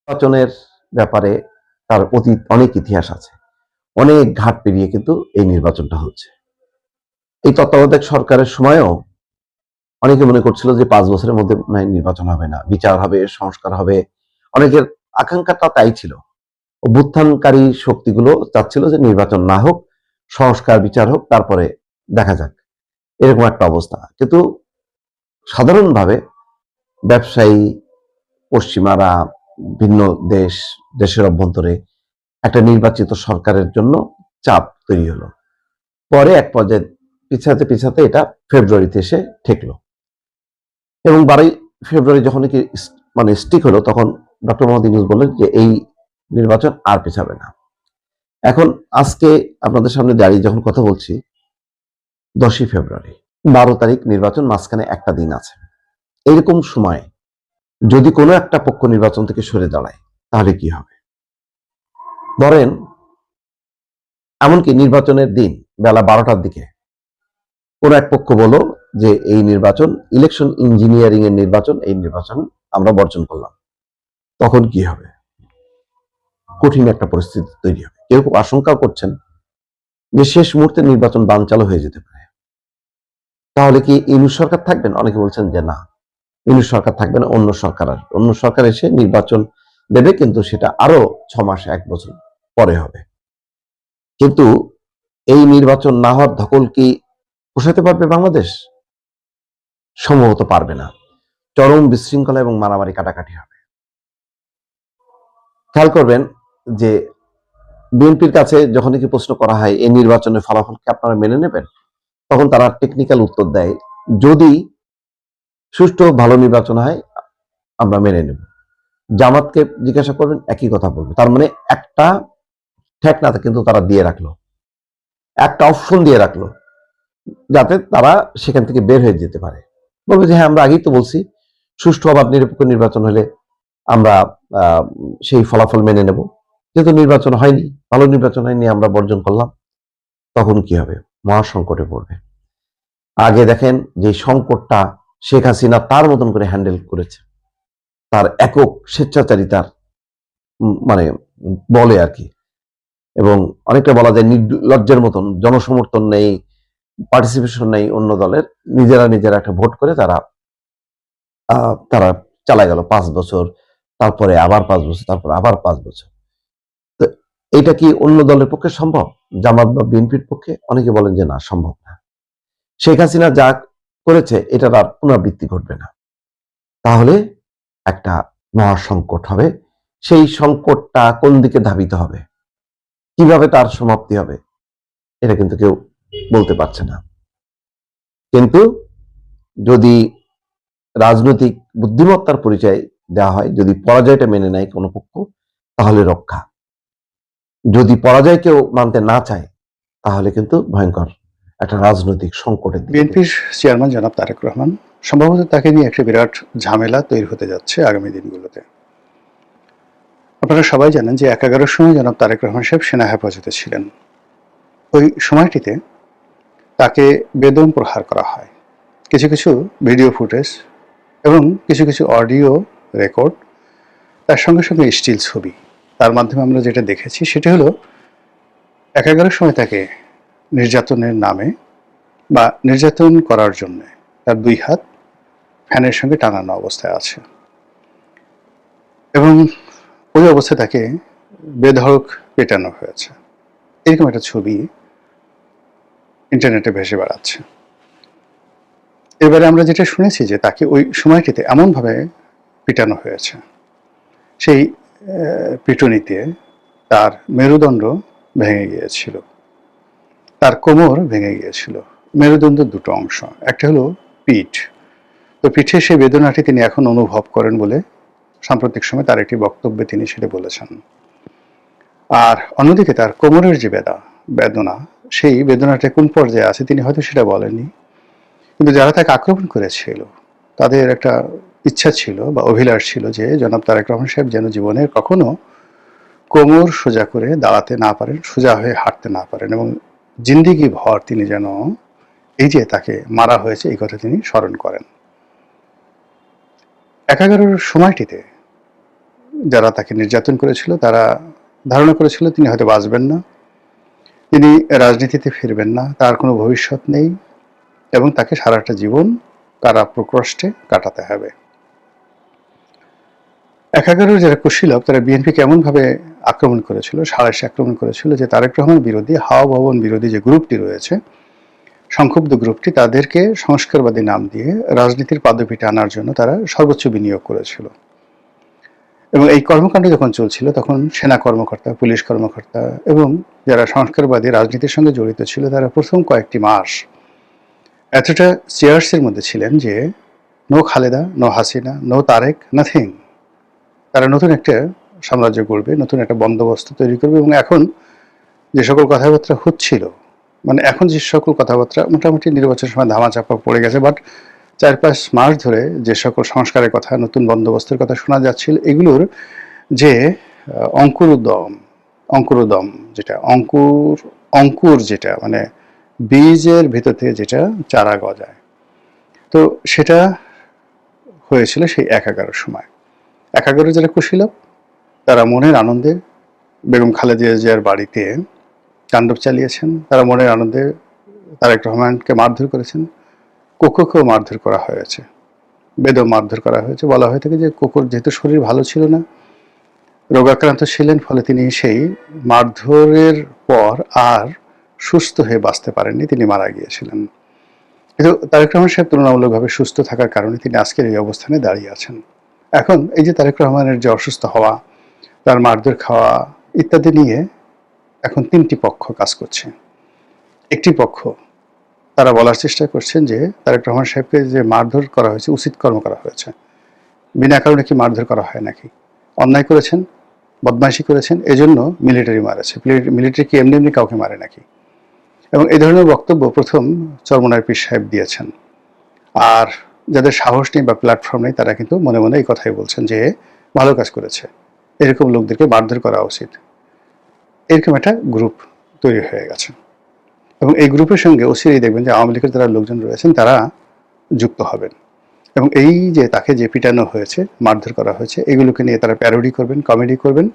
নির্বাচনের ব্যাপারে তার অতীত অনেক ইতিহাস আছে। অনেক ঘাট পেরিয়ে কিন্তু এই নির্বাচনটা হচ্ছে। এই তত্ত্বাবধায়ক সরকারের সময়ও অনেকে মনে করছিল যে ৫ বছরের মধ্যে মনে হয় নির্বাচন হবে না। বিচার হবে, সংস্কার হবে। অনেকের আকাঙ্ক্ষাটা তাই ছিল। অভ্যুত্থানকারী শক্তিগুলো চাচ্ছিল যে নির্বাচন না হোক, সংস্কার বিচার হোক, তারপরে দেখা যাক। এরকম একটা অবস্থা। কিন্তু সাধারণভাবে ব্যবসায়ী, পশ্চিমারা, ভিন্ন দেশের অভ্যন্তরে একটা নির্বাচিত সরকারের জন্য চাপ তৈরি হলো। পরে এক পর্যায়ে পিছাতে পিছাতে এটা ফেব্রুয়ারিতে এসে ঠেকলো এবং 12 ফেব্রুয়ারি যখন কি মানে স্টিক হলো, তখন ডক্টর মোহাম্মদ ইউনূস বললেন যে এই নির্বাচন আর পেছাবে না। এখন আজকে আপনাদের সামনে দাঁড়িয়ে যখন কথা বলছি, 10ই ফেব্রুয়ারি, 12 তারিখ নির্বাচন, মাঝখানে একটা দিন আছে। এইরকম সময় যদি কোনো একটা পক্ষ নির্বাচন থেকে সরে দাঁড়ায়, তাহলে কি হবে? ধরেন এমনকি নির্বাচনের দিন বেলা 12টার দিকে কোন এক পক্ষ বলো যে এই নির্বাচন ইলেকশন ইঞ্জিনিয়ারিং এর নির্বাচন, এই নির্বাচন আমরা বর্জন করলাম, তখন কি হবে? কঠিন একটা পরিস্থিতি তৈরি হবে। কেউ আশঙ্কা করছেন যে শেষ মুহূর্তে নির্বাচন বানচাল হয়ে যেতে পারে। তাহলে কি ইউনূস সরকার থাকবেন? অনেকে বলছেন যে না, ইউনূস সরকার থাকবে না, অন্য সরকার এসে নির্বাচন দেবে, কিন্তু সেটা আরো 6 মাস 1 বছর পরে হবে। কিন্তু এই নির্বাচন না হওয়ার ধকল কি পোষাতে পারবে বাংলাদেশ? সম্ভবত পারবে না। চরম বিশৃঙ্খলা এবং মারামারি কাটাকাটি হবে। খেয়াল করবেন যে বিএনপির কাছে যখন কি প্রশ্ন করা হয় এই নির্বাচনের ফলাফলকে আপনারা মেনে নেবেন, তখন তারা টেকনিক্যাল উত্তর দেয়, যদি সুষ্ঠু ভালো নির্বাচন হয় আমরা মেনে নেব। জামাতকে জিজ্ঞাসা করবেন, একই কথা বলবে। তার মানে একটা ঠেকনাতে কিন্তু তারা দিয়ে রাখলো, একটা অপশন দিয়ে রাখলো, যাতে তারা সেখান থেকে বের হয়ে যেতে পারে। বলবে যে হ্যাঁ, আমরা আগেই তো বলছি সুষ্ঠু অবাধ নিরপেক্ষ নির্বাচন হলে আমরা সেই ফলাফল মেনে নেব। যেহেতু নির্বাচন হয়নি, ভালো নির্বাচন হয়নি, আমরা বর্জন করলাম, তখন কি হবে? মহাসংকটে পড়বে। আগে দেখেন যে সংকটটা শেখ হাসিনা তার মতন করে হ্যান্ডেল করেছে, তার একক স্বেচ্ছাচারিতার মানে বলে আর কি, এবং অনেকটা বলা যায় নির্লজ্জের মতন, জনসমর্থন নেই, পার্টিসিপেশন নেই অন্য দলের, নিজেরা একটা ভোট করে তারা তারা চালায় গেল 5 বছর, তারপরে আবার 5 বছর, তারপর আবার 5 বছর। তো এটা কি অন্য দলের পক্ষে সম্ভব? জামাত বা বিএনপির পক্ষে? অনেকে বলেন যে না, সম্ভব না। শেখ হাসিনা যা করেছে এটার আর পুনরাবৃত্তি ঘটবে না। তাহলে একটা মহা সংকট হবে। সেই সংকটটা কোন দিকে ধাবিত হবে, কিভাবে তার সমাপ্তি হবে, এটা কিন্তু কেউ বলতে পারছে না। কিন্তু যদি রাজনৈতিক বুদ্ধিমত্তার পরিচয় দেওয়া হয়, যদি পরাজয়টা মেনে নেয় কোনো পক্ষ, তাহলে রক্ষা। যদি পরাজয় কেউ মানতে না চায়, তাহলে কিন্তু ভয়ঙ্কর একটা রাজনৈতিক সংকটের দিকে। বিএনপির চেয়ারম্যান জনাব তারেক রহমান, সম্ভবত তাকে নিয়ে একটা বিরাট ঝামেলা তৈরি হতে যাচ্ছে আগামী দিনগুলোতে। আপনারা সবাই জানেন যে 11-র সময় জনাব তারেক রহমান সাহেব সেনা হেফাজতে ছিলেন। ওই সময়টিতে তাকে বেদম প্রহার করা হয়। কিছু কিছু ভিডিও ফুটেজ এবং কিছু কিছু অডিও রেকর্ড, তার সঙ্গে সঙ্গে স্টিল ছবি, তার মাধ্যমে আমরা যেটা দেখেছি সেটা হলো 11-র সময় তাকে নির্যাতনের নামে বা নির্যাতন করার জন্য তার 2 হাত ফ্যানের সঙ্গে টানানো অবস্থায় আছে এবং ওই অবস্থায় তাকে বেধড়ক পেটানো হয়েছে। এরকম একটা ছবি ইন্টারনেটে ভেসে বেড়াচ্ছে। এবারে আমরা যেটা শুনেছি যে তাকে ওই সময়টিতে এমনভাবে পিটানো হয়েছে, সেই পিটুনিতে তার মেরুদণ্ড ভেঙে গিয়েছিল, তার কোমর ভেঙে গিয়েছিল। মেরুদণ্ডের 2টো অংশ, একটা হলো পিঠ। তো পিঠে সেই বেদনাটি তিনি এখন অনুভব করেন বলে সাম্প্রতিক সময় তার একটি বক্তব্যে তিনি সেটা বলেছেন। আর অন্যদিকে তার কোমরের যে বেদনা, সেই বেদনাটা কোন পর্যায়ে আছে তিনি হয়তো সেটা বলেননি, কিন্তু যারা তাকে আক্রমণ করেছিল তাদের একটা ইচ্ছা ছিল বা অভিলাষ ছিল যে জনাব তারেক রহমান সাহেব যেন জীবনে কখনো কোমর সোজা করে দাঁড়াতে না পারেন, সোজা হয়ে হাঁটতে না পারেন, এবং জিন্দিগি ভর তিনি যেন এই যে তাকে মারা হয়েছে এই কথা তিনি স্মরণ করেন। 11-র সময়টিতে যারা তাকে নির্যাতন করেছিল তারা ধারণা করেছিল তিনি হয়তো বাঁচবেন না, তিনি রাজনীতিতে ফিরবেন না, তার কোনো ভবিষ্যৎ নেই এবং তাকে সারাটা জীবন কারা প্রকোষ্ঠে কাটাতে হবে। ১/১১ যারা কুশীলব তারা বিএনপিকে এমনভাবে আক্রমণ করেছিল, সাঁড়াশি আক্রমণ করেছিল যে তারেক রহমান বিরোধী, হাওয়া ভবন বিরোধী যে গ্রুপটি রয়েছে, সংক্ষুব্ধ গ্রুপটি, তাদেরকে সংস্কারবাদী নাম দিয়ে রাজনীতির পাদপীঠে আনার জন্য তারা সর্বোচ্চ বিনিয়োগ করেছিল। এবং এই কর্মকাণ্ড যখন চলছিল তখন সেনা কর্মকর্তা, পুলিশ কর্মকর্তা এবং যারা সংস্কারবাদী রাজনীতির সঙ্গে জড়িত ছিল তারা প্রথম কয়েকটি মাস এতটা চেয়ার্সের মধ্যে ছিলেন যে no Khaleda, no Hasina, no Tarek, nothing. তারা নতুন একটা সাম্রাজ্য গড়বে, নতুন একটা বন্দোবস্ত তৈরি করবে। এবং এখন যে সকল কথাবার্তা হচ্ছিল, মানে এখন যে সকল কথাবার্তা মোটামুটি নির্বাচনের সময় ধামাচাপা পড়ে গেছে, বাট ৪-৫ মাস ধরে যে সকল সংস্কারের কথা, নতুন বন্দোবস্তের কথা শোনা যাচ্ছিল, এগুলোর যে অঙ্কুরোদম যেটা অঙ্কুর যেটা মানে বীজের ভিতর থেকে যেটা চারা গজায়, তো সেটা হয়েছিল সেই ১/১১ সময়। ১/১১ যারা কুশীলব তারা মনের আনন্দে বেগম খালেদা জিয়ার বাড়িতে তাণ্ডব চালিয়েছেন, তারা মনের আনন্দে তারেক রহমানকে মারধর করেছেন, কোকোকেও মারধর করা হয়েছে, বেদম মারধর করা হয়েছে। বলা হয়ে থাকে যে কোকোর যেহেতু শরীর ভালো ছিল না, রোগাক্রান্ত ছিলেন, ফলে তিনি সেই মারধরের পর আর সুস্থ হয়ে বাঁচতে পারেননি, তিনি মারা গিয়েছিলেন। কিন্তু তারেক রহমান সাহেব তুলনামূলকভাবে সুস্থ থাকার কারণে তিনি আজকের এই অবস্থানে দাঁড়িয়ে আছেন। এখন এই যে তারেক রহমানের যে অসুস্থ হওয়া, তার মারধর খাওয়া ইত্যাদি নিয়ে এখন ৩টি পক্ষ কাজ করছে। একটি পক্ষ তারা বলার চেষ্টা করছেন যে তারেক রহমান সাহেবকে যে মারধর করা হয়েছে, উচিত কর্ম করা হয়েছে, বিনা কারণে কি মারধর করা হয় নাকি? অন্যায় করেছেন, বদমাইশি করেছেন, এজন্য মিলিটারি মারেছে। মিলিটারি কি এমনি এমনি কাউকে মারে নাকি? এবং এই ধরনের বক্তব্য প্রথম চরমনাই পীর সাহেব দিয়েছেন। আর যাদের সাহস নেই বা প্ল্যাটফর্ম নেই তারা কিন্তু মনে মনে এই কথাই বলছেন যে ভালো কাজ করেছে, এরকম লোকদেরকে মারধর করা উচিত। এরকম একটা গ্রুপ তৈরি হয়ে গেছে এবং এই গ্রুপের সঙ্গে অচিরেই দেখবেন যে আওয়ামী লীগের যারা লোকজন রয়েছেন তারা যুক্ত হবেন এবং এই যে তাকে যে পিটানো হয়েছে, মারধর করা হয়েছে, এগুলোকে নিয়ে তারা প্যারোডি করবেন, কমেডি করবেন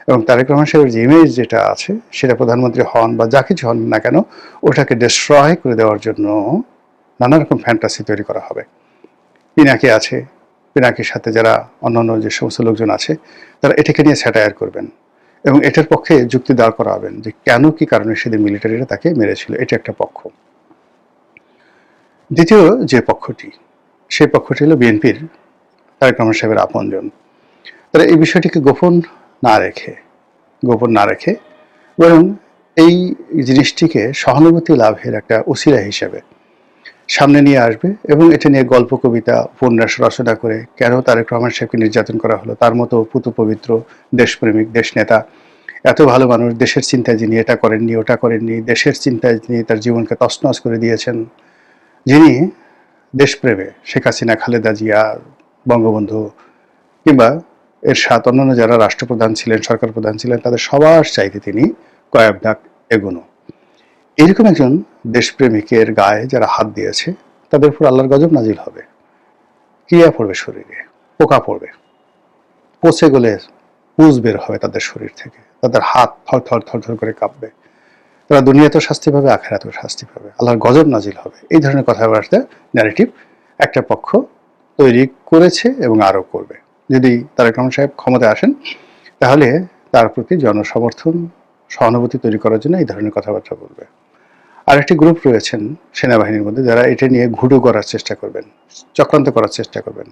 এবং তারেক রহমান সাহেবের যে ইমেজ যেটা আছে সেটা প্রধানমন্ত্রী হন বা যা কিছু হন না কেন ওটাকে ডিস্ট্রয় করে দেওয়ার জন্য নানা রকম ফ্যান্টাসি তৈরি করা হবে। পিনাকি আছে, পিনাকির সাথে যারা অন্যান্য যে সমস্ত লোকজন আছে তারা এটাকে নিয়ে স্যাটায়ার করবেন এবং এটার পক্ষে যুক্তি দাঁড় করাবেন যে কেন কি কারণে সেদিন মিলিটারিরা তাকে মেরেছিল। এটা একটা পক্ষ। দ্বিতীয় যে পক্ষটি, সেই পক্ষটি হলো বিএনপির তারেক রহমান সাহেবের আপনজন। তারা এই বিষয়টিকে গোপন না রেখে বরং এই জিনিসটিকে সহানুভূতি লাভের একটা উসিলা হিসেবে সামনে নিয়ে আসবে এবং এটা নিয়ে গল্প, কবিতা, উপন্যাস রচনা করে কেন তারেক রহমান সাহেবকে নির্যাতন করা হলো, তার মতো পুতু পবিত্র দেশপ্রেমিক দেশনেতা, এত ভালো মানুষ, দেশের চিন্তায় যিনি এটা করেননি ওটা করেননি, দেশের চিন্তায় যিনি তার জীবনকে তছনছ করে দিয়েছেন, যিনি দেশপ্রেমে শেখ হাসিনা, খালেদা জিয়া, বঙ্গবন্ধু কিংবা এরশাদ, অন্যান্য যারা রাষ্ট্রপ্রধান ছিলেন, সরকার প্রধান ছিলেন, তাদের সবার চাইতে তিনি কয়েক ধাপ এগোনো। এরকম একজন দেশপ্রেমিকের গায়ে যারা হাত দিয়েছে তাদের উপর আল্লাহর গজব নাজিল হবে, ক্রিয়া পড়বে শরীরে, পোকা পড়বে, পচে গেলে পুজ বের হবে তাদের শরীর থেকে, তাদের হাত থর করে কাঁপবে, তারা দুনিয়াতেও শাস্তি পাবে, আখিরাতেও শাস্তি পাবে, আল্লাহর গজব নাজিল হবে। এই ধরনের কথাবার্তা ন্যারেটিভ একটা পক্ষ তৈরি করেছে এবং আরও করবে। যদি তারেক রহমান সাহেব ক্ষমতায় আসেন তাহলে তার প্রতি জনসমর্থন, সহানুভূতি তৈরি করার জন্য এই ধরনের কথাবার্তা বলবে। আরেকটি গ্রুপ রয়েছেন সেনাবাহিনীর মধ্যে যারা এটা নিয়ে ঘুটো করার চেষ্টা করবেন, চক্রান্ত করার চেষ্টা করবেন,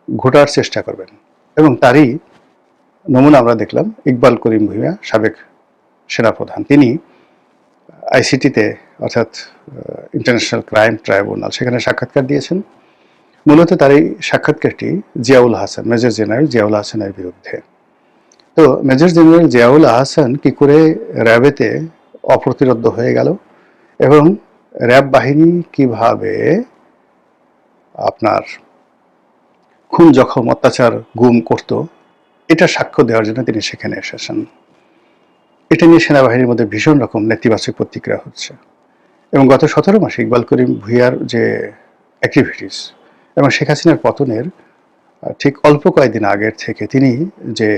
ঘোটার চেষ্টা করবেন এবং তারই নমুনা আমরা দেখলাম ইকবাল করিম ভূঁইয়া, সাবেক সেনাপ্রধান। তিনি আইসিটিতে অর্থাৎ ইন্টারন্যাশনাল ক্রাইম ট্রাইব্যুনাল সেখানে সাক্ষাৎকার দিয়েছেন। মূলত তার এই সাক্ষাৎকারটি জিয়াউল হাসান, মেজর জেনারেল জিয়াউল হাসানের বিরুদ্ধে। তো মেজর জেনারেল জিয়াউল হাসান কি করে র্যাবেতে অপ্রতিরোধ্য হয়ে গেল এবং র্যাব বাহিনী কিভাবে আপনার খুন, জখম, অত্যাচার, গুম করত, এটা সাক্ষ্য দেওয়ার জন্য তিনি সেখানে এসেছেন। এটা নিয়ে সেনাবাহিনীর মধ্যে ভীষণ রকম নেতিবাচক প্রতিক্রিয়া হচ্ছে এবং গত 17 মাসে ইকবাল করিম ভূঁইয়ার যে অ্যাক্টিভিটিস এবং শেখ হাসিনার পতনের ঠিক অল্প কয়েকদিন আগের থেকে তিনি যে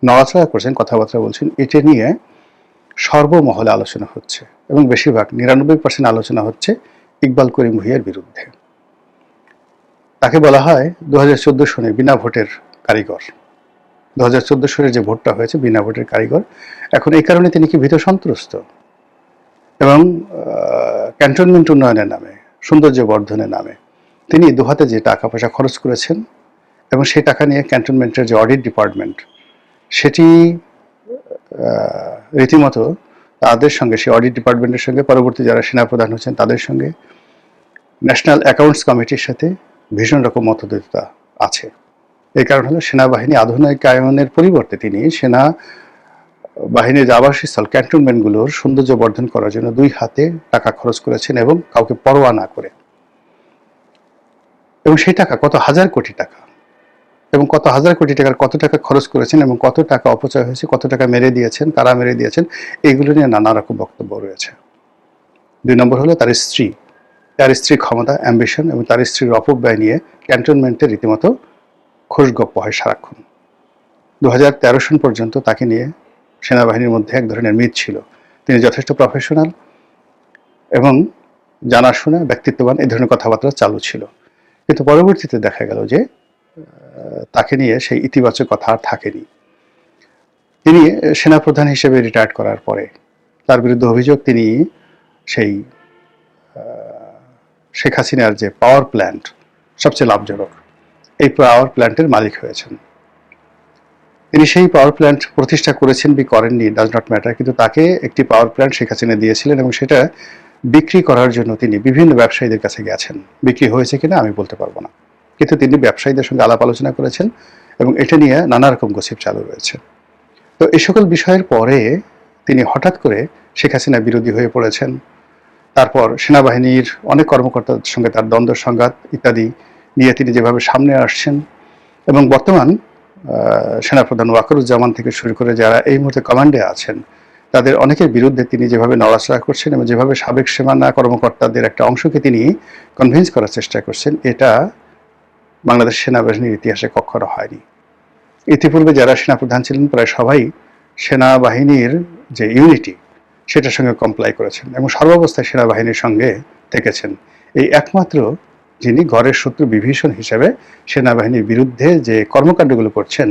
নড়াচড়া করছেন, কথাবার্তা বলছেন, এটা নিয়ে সর্বমহলে আলোচনা হচ্ছে এবং বেশিরভাগ 99% আলোচনা হচ্ছে ইকবাল করিম ভূঁইয়ার বিরুদ্ধে। তাকে বলা হয় 2014 সনে বিনা ভোটের কারিগর। 2014 সনের যে ভোটটা হয়েছে বিনা ভোটের কারিগর। এখন এই কারণে তিনি কি ভীত সন্ত্রস্ত? এবং ক্যান্টনমেন্ট উন্নয়নের নামে, সৌন্দর্য বর্ধনের নামে তিনি দুহাতে যে টাকা পয়সা খরচ করেছেন এবং সেই টাকা নিয়ে ক্যান্টনমেন্টের যে অডিট ডিপার্টমেন্ট, সেটি রীতিমতো তাদের সঙ্গে, সেই অডিট ডিপার্টমেন্টের সঙ্গে, পরবর্তী যারা সেনাপ্রধান হচ্ছেন তাদের সঙ্গে, ন্যাশনাল অ্যাকাউন্টস কমিটির সাথে ভীষণ রকম মতদ্বৈততা আছে। এই কারণ হলো সেনাবাহিনী আধুনিকায়নের পরিবর্তে তিনি সেনা বাহিনীর যে আবাসস্থল ক্যান্টনমেন্টগুলোর সৌন্দর্য বর্ধন করার জন্য দুই হাতে টাকা খরচ করেছেন এবং কাউকে পরোয়া না করে। এবং সেই টাকা কত হাজার কোটি টাকা, এবং কত হাজার কোটি টাকার কত টাকা খরচ করেছেন এবং কত টাকা অপচয় হয়েছে, কত টাকা মেরে দিয়েছেন, কারা মেরে দিয়েছেন, এইগুলো নিয়ে নানা রকম বক্তব্য রয়েছে। 2 নম্বর হলো তার স্ত্রী ক্ষমতা, অ্যাম্বিশন এবং তার স্ত্রীর অপব্যয় নিয়ে ক্যান্টনমেন্টে রীতিমতো খোশগপ্প হয় সারাক্ষণ। 2013 সন পর্যন্ত তাকে নিয়ে সেনাবাহিনীর মধ্যে এক ধরনের মিথ ছিল। তিনি যথেষ্ট প্রফেশনাল এবং জানাশোনা, ব্যক্তিত্ববান, এই ধরনের কথাবার্তা চালু ছিল। কিন্তু পরবর্তীতে দেখা গেল যে তাকে নিয়ে সেই ইতিবাচক কথা আর থাকেনি। তিনি সেনাপ্রধান হিসেবে রিটায়ার্ড করার পরে তার বিরুদ্ধে অভিযোগ, তিনি সেই শেখ হাসিনার যে পাওয়ার প্ল্যান্ট সবচেয়ে লাভজনক, এই পাওয়ার প্ল্যান্টের মালিক হয়েছেন। তিনি সেই পাওয়ার প্ল্যান্ট প্রতিষ্ঠা করেছেন কি করেননি, ডাজ নট ম্যাটার, কিন্তু তাকে একটি পাওয়ার প্ল্যান্ট শেখ হাসিনা দিয়েছিলেন এবং সেটা বিক্রি করার জন্য তিনি বিভিন্ন ব্যবসায়ীদের কাছে গেছেন। বিক্রি হয়েছে কিনা আমি বলতে পারবো না, কিন্তু তিনি ব্যবসায়ীদের সঙ্গে আলাপ আলোচনা করেছেন এবং এটা নিয়ে নানা রকম গসিপ চালু রয়েছে। তো এই সকল বিষয়ের পরে তিনি হঠাৎ করে শেখ হাসিনা বিরোধী হয়ে পড়েছেন। তারপর সেনাবাহিনীর অনেক কর্মকর্তার সঙ্গে তার দ্বন্দ্ব সংঘাত ইত্যাদি নিয়ে তিনি যেভাবে সামনে আসছেন এবং বর্তমান সেনাপ্রধান ওয়াকারুজ্জামান থেকে শুরু করে যারা এই মুহূর্তে কমান্ডে আছেন তাদের অনেকের বিরুদ্ধে তিনি যেভাবে নড়াচড়া করছেন এবং যেভাবে সাবেক সেনা কর্মকর্তাদের একটা অংশকে তিনি কনভিন্স করার চেষ্টা করছেন, এটা বাংলাদেশ সেনাবাহিনীর ইতিহাসে কখনো হয়নি। ইতিপূর্বে যারা সেনাপ্রধান ছিলেন প্রায় সবাই সেনাবাহিনীর যে ইউনিটি সেটার সঙ্গে কমপ্লাই করেছেন এবং সর্বাবস্থায় সেনাবাহিনীর সঙ্গে থেকেছেন। এই একমাত্র যিনি ঘরের শত্রু বিভীষণ হিসেবে সেনাবাহিনীর বিরুদ্ধে যে কর্মকাণ্ডগুলো করছেন,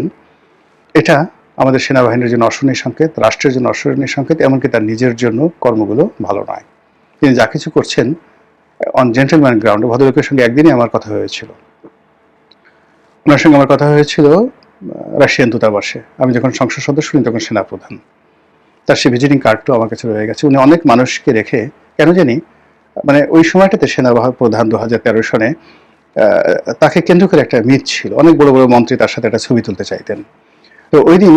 এটা আমাদের সেনাবাহিনীর জন্য অশনি সংকেত, রাষ্ট্রের জন্য অশনি সংকেত, এমনকি তার নিজের জন্য কর্মগুলো ভালো নয়। তিনি যা কিছু করছেন অন জেন্টেলম্যান গ্রাউন্ডে, ভদ্রলোকের সঙ্গে একদিনই আমার কথা হয়েছিল। ওনার সঙ্গে আমার কথা হয়েছিল রাশিয়ান দূতাবাসে, আমি যখন সংসদ সদস্য উনি তখন সেনাপ্রধান। তার সে ভিজিটিং কার্ডটাও আমার কাছে রয়ে গেছে। উনি অনেক মানুষকে রেখে, কেন জানি মানে ওই সময়টাতে সেনাপ্রধান 2013 সনে তাকে কেন্দ্র করে একটা মিথ ছিল, অনেক বড় বড় মন্ত্রী তার সাথে একটা ছবি তুলতে চাইতেন। তো ওই দিন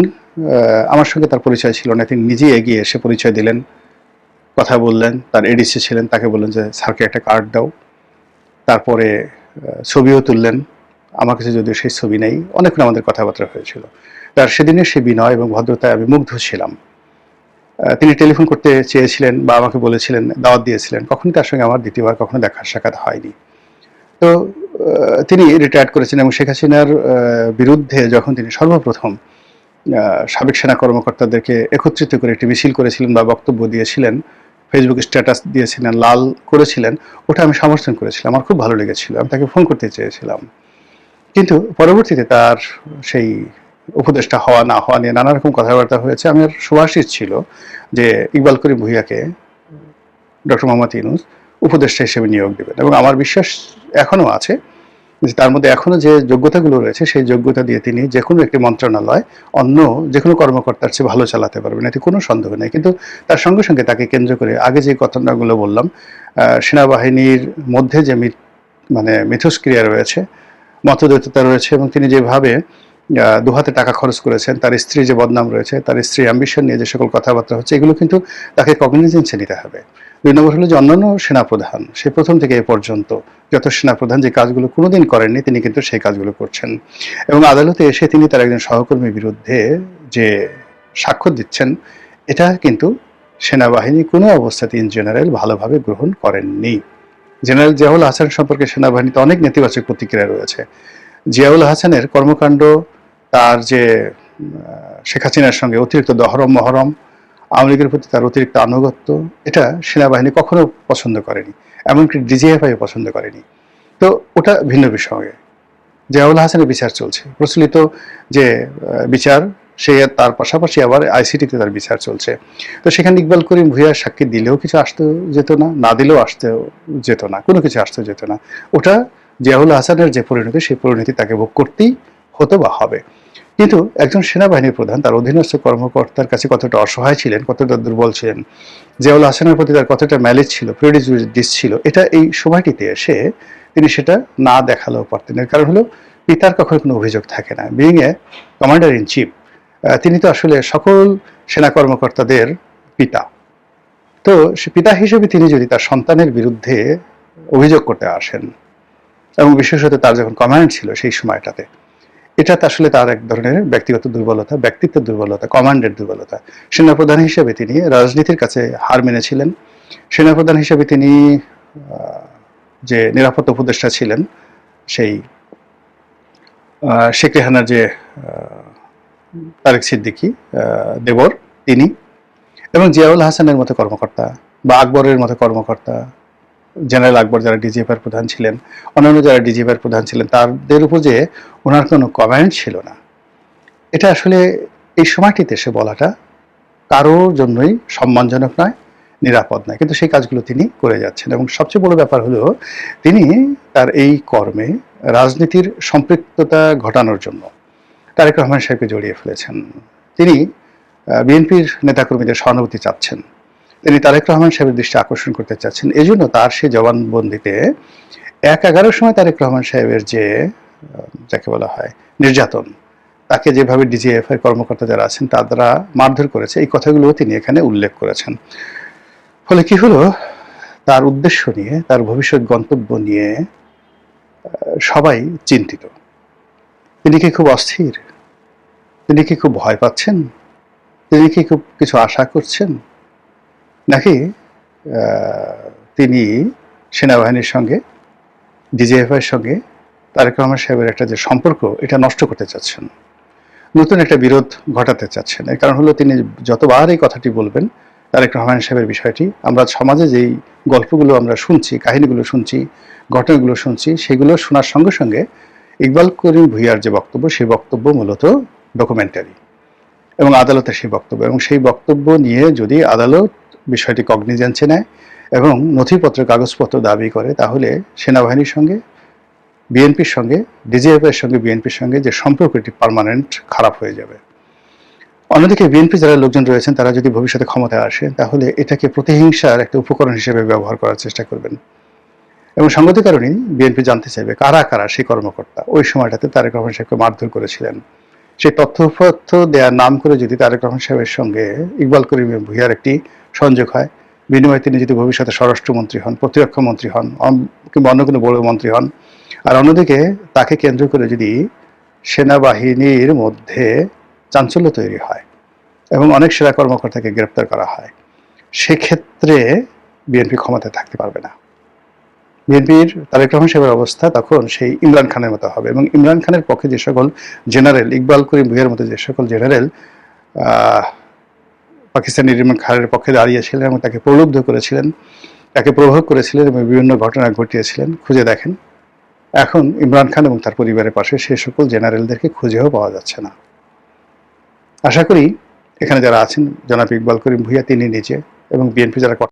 আমার সঙ্গে তার পরিচয় ছিল না, তিনি নিজেই এগিয়ে এসে পরিচয় দিলেন, কথা বললেন। তার এডিসি ছিলেন, তাকে বললেন যে স্যারকে একটা কার্ড দাও। তারপরে ছবিও তুললেন, আমার কাছে যদিও সেই ছবি নেই। অনেকক্ষণ আমাদের কথাবার্তা হয়েছিল। তার সেদিনের সে বিনয় এবং ভদ্রতায় আমি মুগ্ধ ছিলাম। তিনি টেলিফোন করতে চেয়েছিলেন বা আমাকে বলেছিলেন, দাওয়াত দিয়েছিলেন, কখনই তার সঙ্গে আমার দ্বিতীয়বার কখনো দেখা সাক্ষাৎ হয়নি। তো তিনি রিটায়ার্ড করেছেন এবং শেখ হাসিনার বিরুদ্ধে যখন তিনি সর্বপ্রথম সাবেক সেনা কর্মকর্তাদেরকে একত্রিত করে একটি মিছিল করেছিলেন বা বক্তব্য দিয়েছিলেন, ফেসবুক স্ট্যাটাস দিয়েছিলেন, লাল করেছিলেন, ওটা আমি সমর্থন করেছিলাম। আমার খুব ভালো লেগেছিল, আমি তাকে ফোন করতে চেয়েছিলাম। কিন্তু পরবর্তীতে তার সেই উপদেষ্টা হওয়া না হওয়া নিয়ে নানা রকম কথাবার্তা হয়েছে। আমার সুভাষিস ছিল যে ইকবাল করিম ভূঁইয়াকে ডক্টর মোহাম্মদ ইউনূস উপদেষ্টা হিসেবে নিয়োগ দেবেন এবং আমার বিশ্বাস এখনও আছে যে তার মধ্যে এখনো যে যোগ্যতাগুলো রয়েছে সেই যোগ্যতা দিয়ে তিনি যে কোনো একটি মন্ত্রণালয় অন্য যে কোনো কর্মকর্তার চেয়ে ভালো চালাতে পারবেন, এতে কোনো সন্দেহ নেই। কিন্তু তার সঙ্গে সঙ্গে তাকে কেন্দ্র করে আগে যে ঘটনাগুলো বললাম, সেনাবাহিনীর মধ্যে যে মিথস্ক্রিয়া রয়েছে, মতদ্বৈততা রয়েছে এবং তিনি যেভাবে দুহাতে টাকা খরচ করেছেন, তার স্ত্রীর যে বদনাম রয়েছে, তার স্ত্রীর অ্যাম্বিশন নিয়ে যে সকল কথাবার্তা হচ্ছে, এগুলো কিন্তু তাকে কগনিজেন্সে নিতে হবে। 2 নম্বর হলো যে অন্যান্য সেনাপ্রধান সে প্রথম থেকে এ পর্যন্ত যত সেনাপ্রধান যে কাজগুলো কোনোদিন করেননি তিনি কিন্তু সেই কাজগুলো করছেন এবং আদালতে এসে তিনি তার একজন সহকর্মীর বিরুদ্ধে যে সাক্ষ্য দিচ্ছেন, এটা কিন্তু সেনাবাহিনী কোনো অবস্থাতে ইন জেনারেল ভালোভাবে গ্রহণ করেননি। জেনারেল জিয়াউল হাসান সম্পর্কে সেনাবাহিনীতে অনেক নেতিবাচক প্রতিক্রিয়া রয়েছে। জিয়াউল হাসানের কর্মকাণ্ড, তার যে শেখ হাসিনার সঙ্গে অতিরিক্ত দহরম মহরম, আওয়ামী লীগের প্রতি তার অতিরিক্ত আনুগত্য, এটা সেনাবাহিনী কখনো পছন্দ করেনি, এমনকি ডিজিএফআই পছন্দ করেনি। তো ওটা ভিন্ন বিষয়। জিয়াউল হাসানের বিচার চলছে, প্রচলিত যে বিচার, সে তার পাশাপাশি আবার আইসিটিতে তার বিচার চলছে। তো সেখানে ইকবাল করিম ভূঁইয়া সাক্ষী দিলেও কিছু আসতে যেত না, না দিলেও আসতেও যেত না, কোনো কিছু আসতে যেত না। ওটা জিয়াউল হাসানের যে পরিণতি, সেই পরিণতি তাকে ভোগ করতেই হতো বা হবে। কিন্তু একজন সেনাবাহিনীর প্রধান তার অধীনস্থ কর্মকর্তার কাছে কতটা অসহায় ছিলেন, কতটা দুর্বল ছিলেন, জিয়াউল হাসানের প্রতি তার কতটা ম্যালিজ ছিল, প্রেজুডিস ছিল, এটা এই সময়টিতে এসে তিনি সেটা না দেখালেও পারতেন। এর কারণ হলো পিতার কখনো কোনো অভিযোগ থাকে না। Being a commander in chief, তিনি তো আসলে সকল সেনা কর্মকর্তাদের পিতা। তো সে পিতা হিসেবে তিনি যদি তার সন্তানের বিরুদ্ধে অভিযোগ করতে আসেন, এবং বিশেষত তার যখন কমান্ড ছিল সেই সময়টাতে, এটা তো আসলে তার এক ধরনের ব্যক্তিগত দুর্বলতা, ব্যক্তিত্বের দুর্বলতা, কমান্ডের দুর্বলতা। সেনাপ্রধান হিসেবে তিনি রাজনীতির কাছে হার মেনেছিলেন। সেনাপ্রধান হিসেবে তিনি যে নিরাপত্তা উপদেষ্টা ছিলেন, সেই শেখ রেহানার যে তারেক সিদ্দিকী দেবর, তিনি, এবং জিয়াউল হাসানের মতো কর্মকর্তা বা আকবরের মতো কর্মকর্তা, জেনারেল আকবর যারা ডিজিএফআই প্রধান ছিলেন, অন্যান্য যারা ডিজিএফআই প্রধান ছিলেন, তাদের উপর যে ওনার কোনো কমান্ড ছিল না, এটা আসলে এই সময়টিতে এসে বলাটা কারোর জন্যই সম্মানজনক নয়, নিরাপদ নয়। কিন্তু সেই কাজগুলো তিনি করে যাচ্ছেন, এবং সবচেয়ে বড় ব্যাপার হলো তিনি তার এই কর্মে রাজনীতির সম্পৃক্ততা ঘটানোর জন্য তারেক রহমান সাহেবকে জড়িয়ে ফেলেছেন। তিনি বিএনপির নেতাকর্মীদের সহানুভূতি চাচ্ছেন, তিনি তারেক রহমান সাহেবের দৃষ্টি আকর্ষণ করতে চাচ্ছেন। এজন্য তার সেই জবানবন্দিতে ১/১১ সময় তারেক রহমান সাহেবের যে যাকে বলা হয় নির্যাতন, তাকে যেভাবে ডিজিএফআই কর্মকর্তা যারা আছেন তারা মারধর করেছে, এই কথাগুলো তিনি এখানে উল্লেখ করেছেন। ফলে কি হলো, তার উদ্দেশ্য নিয়ে, তার ভবিষ্যৎ গন্তব্য নিয়ে সবাই চিন্তিত। তিনি কি খুব অস্থির? তিনি কি খুব ভয় পাচ্ছেন? তিনি কি খুব কিছু আশা করছেন? নাকি তিনি সেনাবাহিনীর সঙ্গে, ডিজিএফআইয়ের সঙ্গে তারেক রহমান সাহেবের একটা যে সম্পর্ক, এটা নষ্ট করতে চাচ্ছেন, নতুন একটা বিরোধ ঘটাতে চাচ্ছেন? এর কারণ হলো তিনি যতবার এই কথাটি বলবেন তারেক রহমান সাহেবের বিষয়টি, আমরা সমাজে যেই গল্পগুলো আমরা শুনছি, কাহিনীগুলো শুনছি, ঘটনাগুলো শুনছি, সেগুলো শোনার সঙ্গে সঙ্গে ইকবাল করিম ভূঁইয়ার যে বক্তব্য, সেই বক্তব্য মূলত ডকুমেন্টারি, এবং আদালতের সেই বক্তব্য, এবং সেই বক্তব্য নিয়ে যদি আদালত বিষয়টি কগনিজেন্সে নেয় এবং নথিপত্র, কাগজপত্র দাবি করে, তাহলে সেনাবাহিনীর সঙ্গে, বিএনপির সঙ্গে, ডিজিএফআইয়ের সঙ্গে বিএনপির সঙ্গে যে সম্পর্ক, এটি পার্মানেন্ট খারাপ হয়ে যাবে। অন্যদিকে বিএনপি যারা লোকজন রয়েছেন, তারা যদি ভবিষ্যতে ক্ষমতায় আসে, তাহলে এটাকে প্রতিহিংসার একটা উপকরণ হিসেবে ব্যবহার করার চেষ্টা করবেন। এবং সঙ্গত কারণেই বিএনপি জানতে চাইবে কারা কারা সেই কর্মকর্তা ওই সময়টাতে তারেক রহমান সাহেবকে মারধর করেছিলেন। সেই তথ্য দেওয়ার নাম করে যদি তারেক রহমান সাহেবের সঙ্গে ইকবাল করিম ভূঁইয়ার একটি সংযোগ হয়, বিনিময়ে তিনি যদি ভবিষ্যতে স্বরাষ্ট্রমন্ত্রী হন, প্রতিরক্ষা মন্ত্রী হন, কিংবা অন্য কোনো বড় মন্ত্রী হন, আর অন্যদিকে তাকে কেন্দ্র করে যদি সেনাবাহিনীর মধ্যে চাঞ্চল্য তৈরি হয় এবং অনেক সেনা কর্মকর্তাকে গ্রেপ্তার করা হয়, সেক্ষেত্রে বিএনপি ক্ষমতায় থাকতে পারবে না। বিএনপির তারেক রহমান সাহেবের অবস্থা তখন সেই ইমরান খানের মতো হবে, এবং ইমরান খানের পক্ষে যে সকল জেনারেল, ইকবাল করিম ভূঁইয়ার মতো যে সকল জেনারেল পাকিস্তানি ইমরান খানের পক্ষে দাঁড়িয়েছিলেন এবং তাকে প্রলুব্ধ করেছিলেন, তাকে প্রভোগ করেছিলেন এবং বিভিন্ন ঘটনা ঘটিয়েছিলেন, খুঁজে দেখেন এখন ইমরান খান এবং তার পরিবারের পাশে সে সকল জেনারেলদেরকে খুঁজেও পাওয়া যাচ্ছে না। আশা করি এখানে যারা আছেন, জনাব ইকবাল করিম ভূঁইয়া তিনি নিজে, এবং বিএনপি যারা